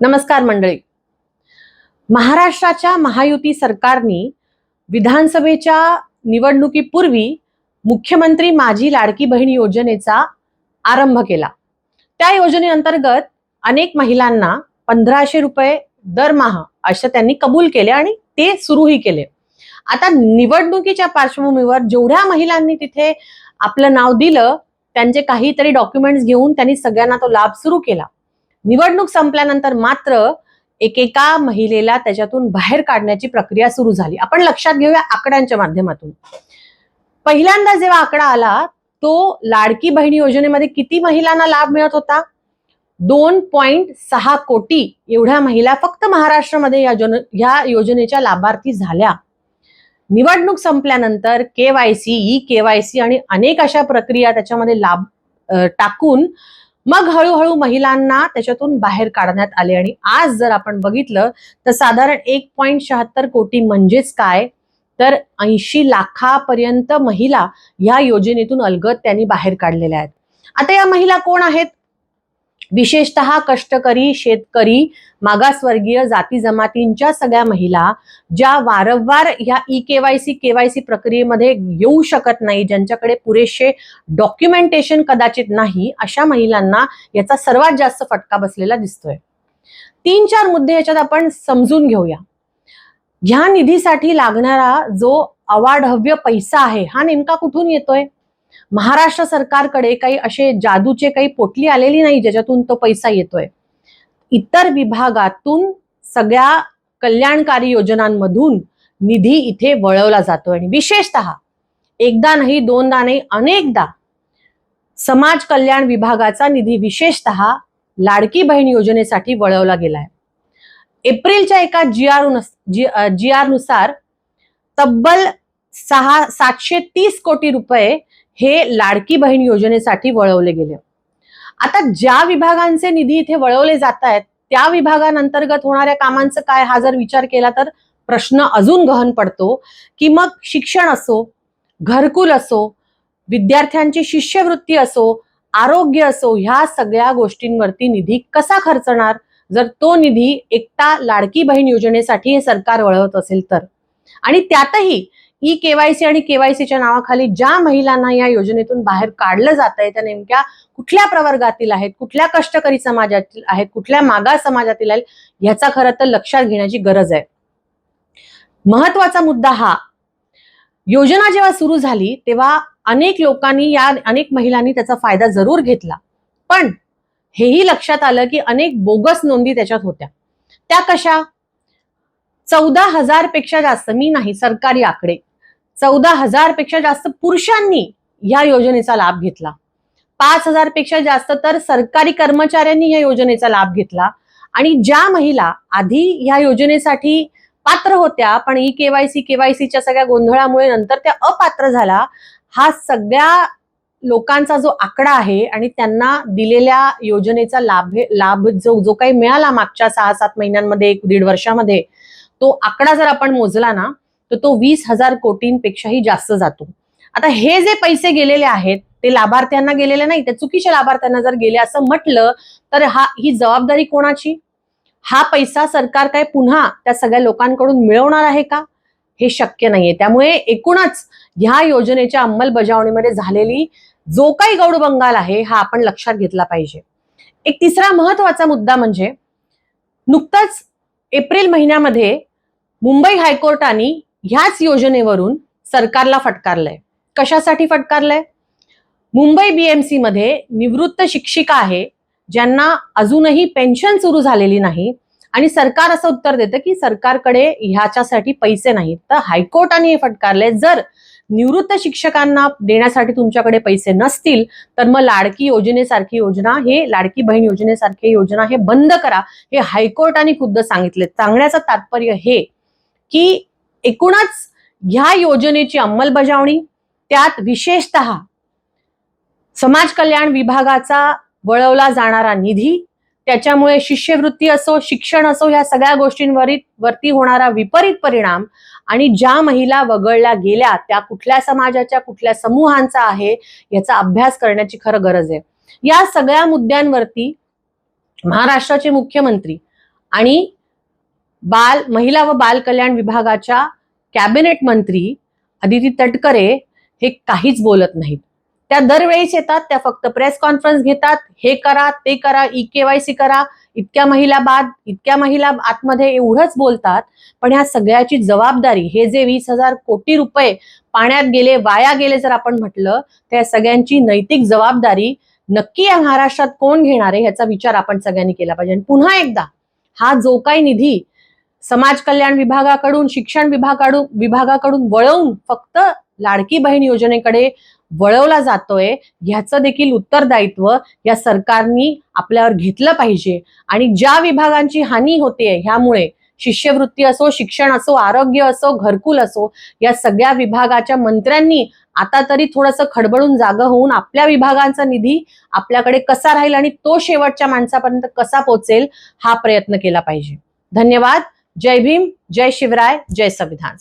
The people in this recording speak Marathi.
नमस्कार मंडळी. महाराष्ट्राच्या महायुती सरकारने विधानसभेच्या निवडणुकीपूर्वी मुख्यमंत्री माझी लाडकी बहीण योजनेचा आरंभ केला. त्या योजनेअंतर्गत अनेक महिलांना 1500 रुपये दरमहा असे त्यांनी कबूल केले आणि ते सुरूही केले. आता निवडणुकीच्या पार्श्वभूमीवर जेवढ्या महिलांनी तिथे आपलं नाव दिलं त्यांचे काहीतरी डॉक्युमेंट्स घेऊन त्यांनी सगळ्यांना तो लाभ सुरू केला. निवडणूक संपल्यानंतर मात्र एकेका महिलेला त्याच्यातून बाहेर काढण्याची प्रक्रिया सुरू झाली. आपण लक्षात घेऊया आकड्यांच्या माध्यमातून. पहिल्यांदा जेव्हा आकडा आला तो लाडकी बहीण योजनेमध्ये किती महिलांना लाभ मिळत होता? 2.6 कोटी एवढ्या महिला फक्त महाराष्ट्रामध्ये या योजनेच्या लाभार्थी झाल्या. निवडणूक संपल्यानंतर केवायसी, ई केवायसी आणि अनेक अशा प्रक्रिया त्याच्यामध्ये लाभ टाकून मग हळूहळू महिलांना त्याच्यातून बाहेर काढण्यात आले. आणि आज जर आपण बघितलं तर साधारण 1.76 कोटी म्हणजेच काय तर 80 लाखापर्यंत महिला या योजनेतून अलगद त्यांनी बाहेर काढलेल्या आहेत. आता या महिला कोण आहेत? विशेषतः कष्टकरी, शेतकरी, मागासवर्गीय जाती जमातींच्या सगळ्या महिला ज्या वारंवार या ई केवायसी प्रक्रियेमध्ये येऊ शकत नाही, ज्यांच्याकडे पुरेसे डॉक्युमेंटेशन कदाचित नाही, अशा महिलांना याचा सर्वात जास्त फटका बसलेला दिसतोय. 3-4 मुद्दे याच्यात आपण समजून घेऊया. ह्या निधीसाठी लागणारा जो अवाढव्य पैसा आहे हा नेमका कुठून येतोय? महाराष्ट्र सरकारकडे काही असे जादूचे काही पोटली आलेली नाही ज्याच्यातून तो पैसा येतोय. इतर विभागातून सगळ्या कल्याणकारी योजनांमधून निधी इथे वळवला जातोय. आणि विशेषतः एकदा नाही, दोनदा नाही, अनेकदा समाज कल्याण विभागाचा निधी विशेषतः लाडकी बहीण योजनेसाठी वळवला गेलाय. एप्रिलच्या एका जी आर नुसार तब्बल 730 कोटी रुपये हे लाडकी बहीण योजनेसाठी वळवले गेले. आता ज्या विभागांचे निधी इथे वळवले जात आहेत त्या विभागांतर्गत होणाऱ्या कामांचं काय, हा जर विचार केला तर प्रश्न अजून गहन पडतो की मग शिक्षण असो, घरकुल असो, विद्यार्थ्यांची शिष्यवृत्ती असो, आरोग्य असो, ह्या सगळ्या गोष्टींवरती निधी कसा खर्चणार जर तो निधी एकटा लाडकी बहीण योजनेसाठी हे सरकार वळवत असेल तर. आणि त्यातही ई केवायसी आणि केवायसीच्या नावाखाली ज्या महिलांना या योजनेतून बाहेर काढलं जात आहे त्या नेमक्या कुठल्या प्रवर्गातील आहेत, कुठल्या कष्टकरी समाजातील आहेत, कुठल्या मागास समाजातील आहेत, याचा खरं तर लक्षात घेण्याची गरज आहे. महत्वाचा मुद्दा हा, योजना जेव्हा सुरू झाली तेव्हा अनेक महिलांनी त्याचा फायदा जरूर घेतला, पण हेही लक्षात आलं की अनेक बोगस नोंदी त्याच्यात होत्या. त्या कशा? 14,000 पेक्षा जास्त, मी नाही, सरकारी आकडे, 14,000 पेक्षा जास्त पुरुषांनी या योजनेचा लाभ घेतला. 5,000 पेक्षा जास्त तर सरकारी कर्मचाऱ्यांनी या योजनेचा लाभ घेतला. आणि ज्या महिला आधी या योजनेसाठी पात्र होत्या पण ई केवायसीच्या सगळ्या गोंधळामुळे नंतर त्या अपात्र झाला, हा सगळ्या लोकांचा जो आकडा आहे आणि त्यांना दिलेल्या योजनेचा लाभ जो काही मिळाला मागच्या 6-7 महिन्यांमध्ये, 1-1.5 वर्षामध्ये, तो आकडा जर आपण मोजला ना तर तो 20,000 कोटींपेक्षाही जास्त जातो. आता हे जे पैसे गेलेले आहेत ते लाभार्थ्यांना गेलेले नाही, त्या चुकीच्या लाभार्थ्यांना जर गेले असं म्हटलं तर ही जबाबदारी कोणाची? हा पैसा सरकार काय पुन्हा त्या सगळ्या लोकांकडून मिळवणार आहे का? हे शक्य नाहीये. त्यामुळे एकूणच ह्या योजनेच्या अंमलबजावणीमध्ये झालेली जो काही गौडबंगाल आहे हा आपण लक्षात घेतला पाहिजे. एक तिसरा महत्वाचा मुद्दा म्हणजे नुकताच एप्रिल महिन्यामध्ये मुंबई हायकोर्टाने ह्याच योजनेवरून सरकारला फटकारलंय. कशासाठी फटकारलंय? मुंबई बीएमसी मध्ये निवृत्त शिक्षिका आहे ज्यांना अजूनही पेन्शन सुरू झालेली नाही आणि सरकार असं उत्तर देतं की सरकारकडे ह्याच्यासाठी पैसे नाहीत. तर हायकोर्टाने हे फटकारलंय, जर निवृत्त शिक्षकांना देण्यासाठी तुमच्याकडे पैसे नसतील तर मग लाडकी योजनेसारखी योजना, हे लाडकी बहीण योजनेसारखी योजना हे बंद करा, हे हायकोर्टाने खुद्द सांगितले. सांगण्याचं तात्पर्य हे की एकूणच ह्या योजनेची अंमलबजावणी, त्यात विशेषतः समाज कल्याण विभागाचा वळवला जाणारा निधी, त्याच्यामुळे शिष्यवृत्ती असो, शिक्षण असो, ह्या सगळ्या गोष्टींवरती होणारा विपरीत परिणाम आणि ज्या महिला वगळल्या गेल्या त्या कुठल्या समाजाच्या, कुठल्या समूहांचा आहे याचा अभ्यास करण्याची खरं गरज आहे. या सगळ्या मुद्द्यांवरती महाराष्ट्राचे मुख्यमंत्री आणि महिला व बाल कल्याण विभागाच्या कॅबिनेट मंत्री अदिती तटकरे हे काहीच बोलत नाहीत. त्या दरवेळीच येतात, त्या फक्त प्रेस कॉन्फरन्स घेतात, हे करा ते करा, केवायसी करा, इतक्या महिला बाद, इतक्या महिला आतमध्ये, एवढंच बोलतात. पण ह्या सगळ्याची जबाबदारी, हे जे 20,000 कोटी रुपये पाण्यात गेले, वाया गेले जर आपण म्हटलं, त्या सगळ्यांची नैतिक जबाबदारी नक्की या महाराष्ट्रात कोण घेणार आहे ह्याचा विचार आपण सगळ्यांनी केला पाहिजे. आणि पुन्हा एकदा हा जो काही निधी समाज कल्याण विभागाकडून, शिक्षण विभागाकडून वळवून फक्त लाडकी बहीण योजनेकडे वळवला जातोय, ह्याचं देखील उत्तरदायित्व या सरकारनी आपल्यावर घेतलं पाहिजे. आणि ज्या विभागांची हानी होते ह्यामुळे, शिष्यवृत्ती असो, शिक्षण असो, आरोग्य असो, घरकुल असो, या सगळ्या विभागाच्या मंत्र्यांनी आता तरी थोडंसं खडबडून जागं होऊन आपल्या विभागांचा निधी आपल्याकडे कसा राहील आणि तो शेवटच्या माणसापर्यंत कसा पोहोचेल हा प्रयत्न केला पाहिजे. धन्यवाद. जय भीम, जय शिवराय, जय संविधान.